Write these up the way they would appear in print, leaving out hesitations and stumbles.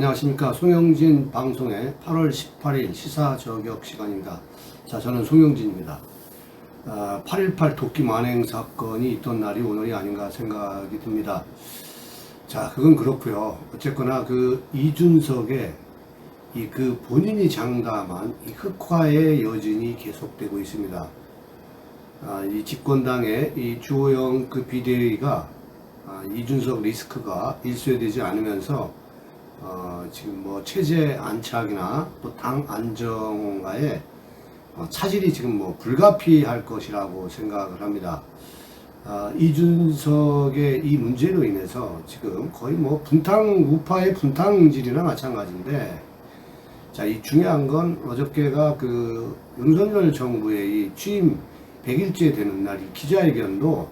안녕하십니까. 송영진 방송의 8월 18일 시사 저격 시간입니다. 자, 저는 송영진입니다. 8.18 도끼 만행 사건이 있던 날이 오늘이 아닌가 생각이 듭니다. 자, 그건 그렇고요. 어쨌거나 그 이준석의 그 본인이 장담한 이 흑화의 여진이 계속되고 있습니다. 이 집권당의 이 주호영 그 비대위가 이준석 리스크가 일소되지 않으면서 지금 뭐 체제 안착이나 또 당 안정화에 차질이 지금 뭐 불가피할 것이라고 생각을 합니다. 이준석의 이 문제로 인해서 지금 거의 뭐 우파의 분탕질이나 마찬가지인데, 자, 이 중요한 건 어저께가 그 윤석열 정부의 이 취임 100일째 되는 날 이 기자회견도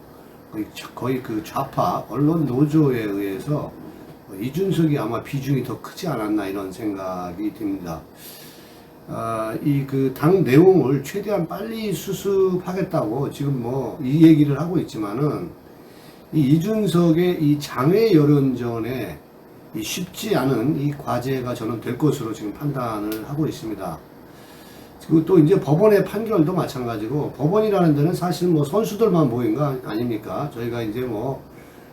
거의 그 좌파 언론 노조에 의해서 이준석이 아마 비중이 더 크지 않았나 이런 생각이 듭니다. 이 그 당 내용을 최대한 빨리 수습하겠다고 지금 뭐 이 얘기를 하고 있지만은 이 이준석의 이 장외 여론전에 이 쉽지 않은 이 과제가 저는 될 것으로 지금 판단을 하고 있습니다. 그리고 또 이제 법원의 판결도 마찬가지고, 법원이라는 데는 사실 뭐 선수들만 모인 거 아닙니까? 저희가 이제 뭐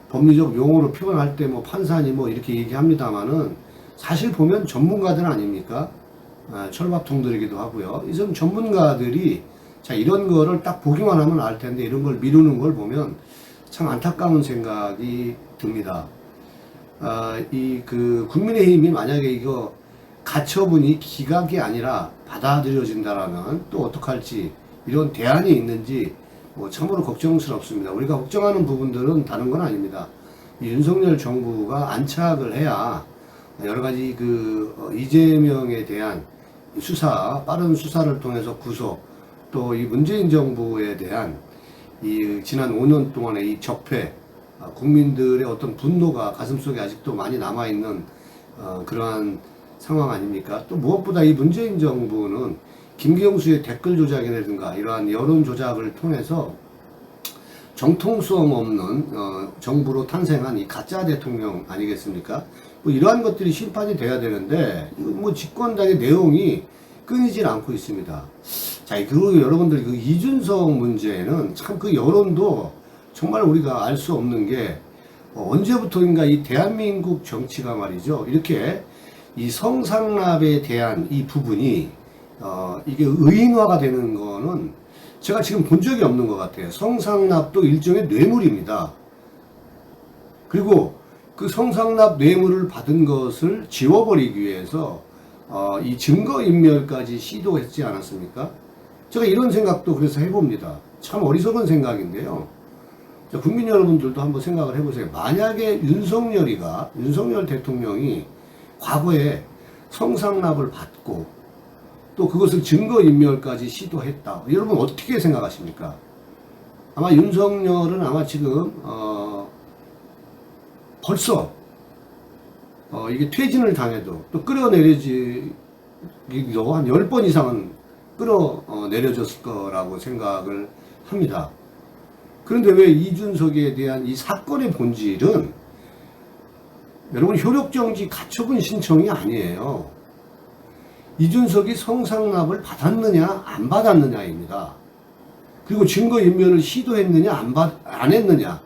법리적 용어로 표현할 때 뭐 판사니 뭐 이렇게 얘기합니다만은 사실 보면 전문가들 아닙니까? 철밥통들이기도 하고요. 이 좀 전문가들이 자, 이런 거를 딱 보기만 하면 알 텐데 이런 걸 미루는 걸 보면 참 안타까운 생각이 듭니다. 이 그 국민의힘이 만약에 이거 가처분이 기각이 아니라 받아들여진다라면 또 어떡할지, 이런 대안이 있는지 뭐 참으로 걱정스럽습니다. 우리가 걱정하는 부분들은 다른 건 아닙니다. 윤석열 정부가 안착을 해야 여러 가지 이재명에 대한 수사, 빠른 수사를 통해서 구속, 또 이 문재인 정부에 대한 이 지난 5년 동안의 이 적폐, 국민들의 어떤 분노가 가슴속에 아직도 많이 남아있는 그러한 상황 아닙니까? 또 무엇보다 이 문재인 정부는 김경수의 댓글 조작이라든가 이러한 여론 조작을 통해서 정통성 없는 정부로 탄생한 이 가짜 대통령 아니겠습니까? 뭐 이러한 것들이 심판이 돼야 되는데 뭐 집권당의 내용이 끊이질 않고 있습니다. 자, 그리고 여러분들 그 이준석 문제는 참 그 여론도 정말 우리가 알 수 없는 게 언제부터인가 이 대한민국 정치가 말이죠, 이렇게 이 성상납에 대한 이 부분이 이게 의인화가 되는 거는 제가 지금 본 적이 없는 것 같아요. 성상납도 일종의 뇌물입니다. 그리고 그 성상납 뇌물을 받은 것을 지워버리기 위해서 이 증거인멸까지 시도했지 않았습니까? 제가 이런 생각도 그래서 해봅니다. 참 어리석은 생각인데요. 자, 국민 여러분들도 한번 생각을 해보세요. 만약에 윤석열 대통령이 과거에 성상납을 받고 또 그것을 증거인멸까지 시도했다, 여러분 어떻게 생각하십니까? 아마 윤석열은 아마 지금 벌써 이게 퇴진을 당해도 또 끌어내려지기도 한 10번 이상은 끌어내려졌을 거라고 생각을 합니다. 그런데 왜 이준석에 대한 이 사건의 본질은 여러분 효력정지 가처분 신청이 아니에요. 이준석이 성상납을 받았느냐 안 받았느냐입니다. 그리고 증거인멸을 시도했느냐 안 했느냐.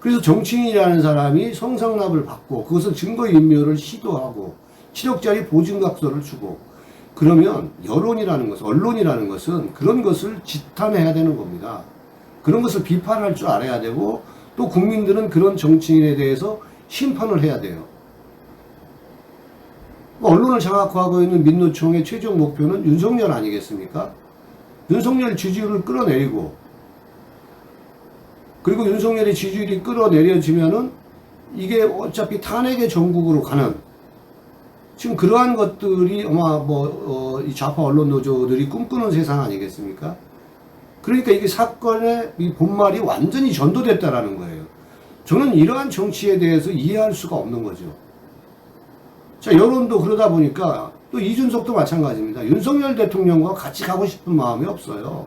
그래서 정치인이라는 사람이 성상납을 받고 그것을 증거인멸을 시도하고 7억짜리 보증각서를 주고 그러면 여론이라는 것은, 언론이라는 것은 그런 것을 지탄해야 되는 겁니다. 그런 것을 비판할 줄 알아야 되고, 또 국민들은 그런 정치인에 대해서 심판을 해야 돼요. 언론을 장악하고 있는 민노총의 최종 목표는 윤석열 아니겠습니까? 윤석열 지지율을 끌어내리고, 그리고 윤석열의 지지율이 끌어내려지면은 이게 어차피 탄핵의 전국으로 가는, 지금 그러한 것들이 아마 이 좌파 언론 노조들이 꿈꾸는 세상 아니겠습니까? 그러니까 이게 사건의 이 본말이 완전히 전도됐다라는 거예요. 저는 이러한 정치에 대해서 이해할 수가 없는 거죠. 자, 여론도 그러다 보니까 또 이준석도 마찬가지입니다. 윤석열 대통령과 같이 가고 싶은 마음이 없어요.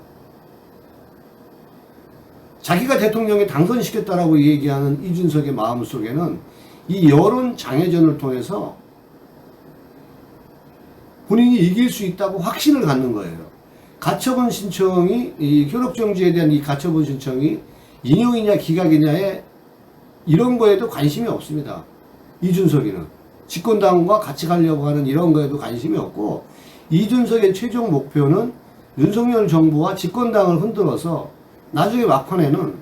자기가 대통령에 당선시켰다라고 얘기하는 이준석의 마음속에는 이 여론 장애전을 통해서 본인이 이길 수 있다고 확신을 갖는 거예요. 가처분 신청이, 이 효력정지에 대한 이 가처분 신청이 인용이냐 기각이냐에 이런 거에도 관심이 없습니다. 이준석이는. 집권당과 같이 가려고 하는 이런 거에도 관심이 없고, 이준석의 최종 목표는 윤석열 정부와 집권당을 흔들어서 나중에 막판에는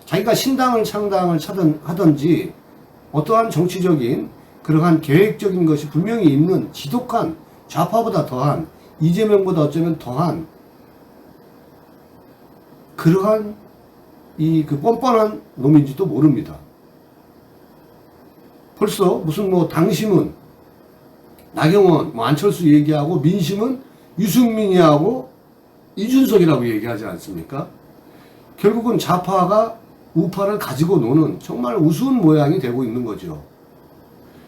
자기가 신당을 창당을 하든지 어떠한 정치적인 그러한 계획적인 것이 분명히 있는 지독한 좌파보다 더한, 이재명보다 어쩌면 더한 그러한 그 뻔뻔한 놈인지도 모릅니다. 벌써 무슨 뭐 당심은 나경원, 뭐 안철수 얘기하고 민심은 유승민이하고 이준석이라고 얘기하지 않습니까? 결국은 좌파가 우파를 가지고 노는 정말 우스운 모양이 되고 있는 거죠.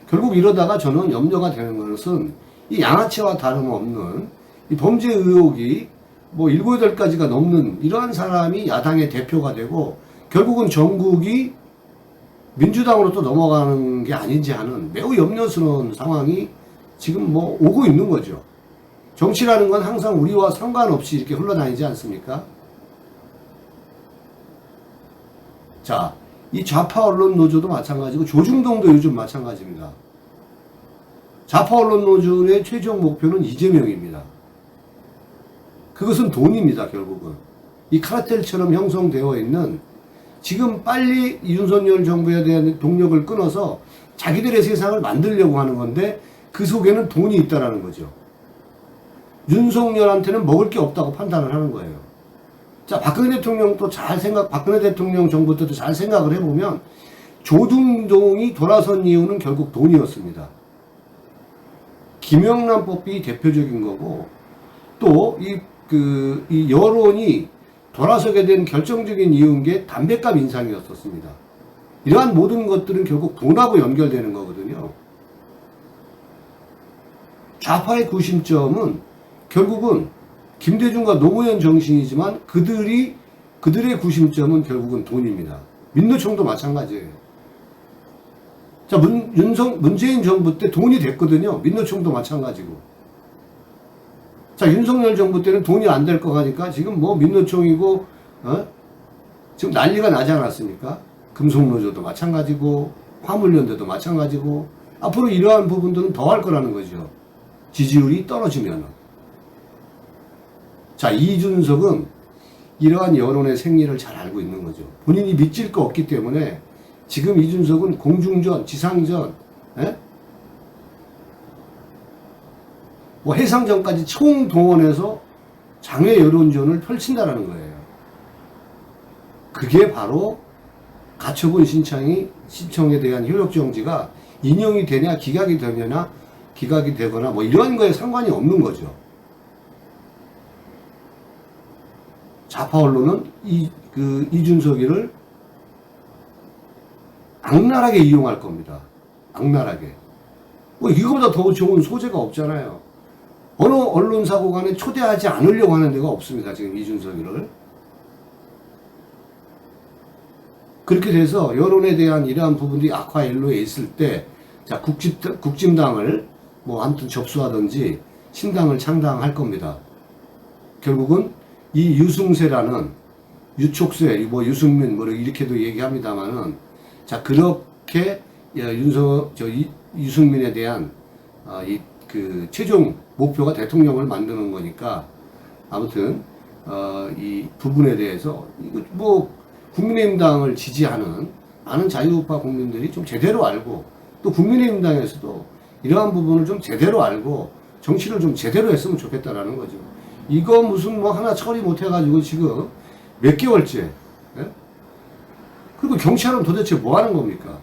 결국 이러다가 저는 염려가 되는 것은 이 양아치와 다름없는 이 범죄 의혹이 뭐 7, 8가지가 넘는 이러한 사람이 야당의 대표가 되고 결국은 전국이 민주당으로 또 넘어가는 게 아닌지 하는 매우 염려스러운 상황이 지금 뭐 오고 있는 거죠. 정치라는 건 항상 우리와 상관없이 이렇게 흘러다니지 않습니까? 자, 이 좌파 언론 노조도 마찬가지고 조중동도 요즘 마찬가지입니다. 좌파 언론 노조의 최종 목표는 이재명입니다. 그것은 돈입니다, 결국은. 이 카르텔처럼 형성되어 있는 지금 빨리 윤석열 정부에 대한 동력을 끊어서 자기들의 세상을 만들려고 하는 건데 그 속에는 돈이 있다라는 거죠. 윤석열한테는 먹을 게 없다고 판단을 하는 거예요. 자, 박근혜 대통령도 박근혜 대통령 정부 때도 잘 생각을 해보면 조중동이 돌아선 이유는 결국 돈이었습니다. 김영란법이 대표적인 거고 또 이 여론이 돌아서게 된 결정적인 이유인 게 담배값 인상이었었습니다. 이러한 모든 것들은 결국 돈하고 연결되는 거거든요. 좌파의 구심점은 결국은 김대중과 노무현 정신이지만 그들의 구심점은 결국은 돈입니다. 민노총도 마찬가지예요. 자, 문재인 정부 때 돈이 됐거든요. 민노총도 마찬가지고. 자, 윤석열 정부 때는 돈이 안 될 거 가니까 지금 뭐 민노총이고, 지금 난리가 나지 않았습니까? 금속노조도 마찬가지고, 화물연대도 마찬가지고, 앞으로 이러한 부분들은 더 할 거라는 거죠. 지지율이 떨어지면은. 자, 이준석은 이러한 여론의 생리를 잘 알고 있는 거죠. 본인이 믿질 거 없기 때문에 지금 이준석은 공중전, 지상전, 뭐 해상전까지 총동원해서 장외 여론전을 펼친다라는 거예요. 그게 바로 가처분 신청에 대한 효력정지가 인용이 되냐, 기각이 되거나 뭐 이런 거에 상관이 없는 거죠. 좌파 언론은 이준석이를 악랄하게 이용할 겁니다. 악랄하게. 뭐 이거보다 더 좋은 소재가 없잖아요. 어느 언론사고 간에 초대하지 않으려고 하는 데가 없습니다. 지금 이준석이를. 그렇게 돼서 여론에 대한 이러한 부분들이 악화일로에 있을 때, 자, 국진당을 뭐 아무튼 접수하든지 신당을 창당할 겁니다. 결국은 이 유승세라는 유촉세, 뭐 유승민 뭐 이렇게도 얘기합니다만은, 자, 그렇게 유승민에 대한 그 최종 목표가 대통령을 만드는 거니까 아무튼 이 부분에 대해서 이거 뭐 국민의힘당을 지지하는 많은 자유우파 국민들이 좀 제대로 알고 또 국민의힘당에서도 이러한 부분을 좀 제대로 알고 정치를 좀 제대로 했으면 좋겠다라는 거죠. 이거 무슨 뭐 하나 처리 못 해가지고 지금 몇 개월째, 예? 그리고 경찰은 도대체 뭐 하는 겁니까?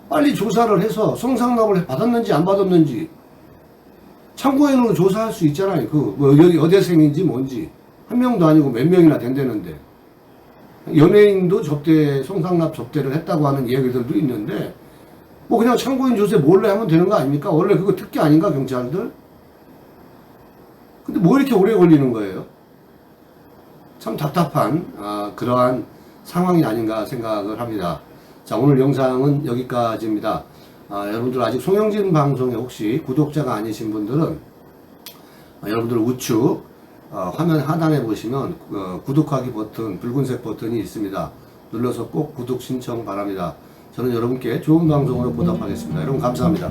빨리 조사를 해서 성상납을 받았는지 안 받았는지 참고인으로 조사할 수 있잖아요. 뭐 여대생인지 뭔지 한 명도 아니고 몇 명이나 된다는데 연예인도 성상납 접대를 했다고 하는 이야기들도 있는데 뭐 그냥 참고인 조사 몰래 하면 되는 거 아닙니까? 원래 그거 특기 아닌가 경찰들? 근데 뭐 이렇게 오래 걸리는 거예요? 참 답답한 그러한 상황이 아닌가 생각을 합니다. 자, 오늘 영상은 여기까지입니다. 여러분들 아직 송영진 방송에 혹시 구독자가 아니신 분들은 여러분들 우측 화면 하단에 보시면 구독하기 버튼, 붉은색 버튼이 있습니다. 눌러서 꼭 구독 신청 바랍니다. 저는 여러분께 좋은 방송으로 보답하겠습니다. 여러분 감사합니다.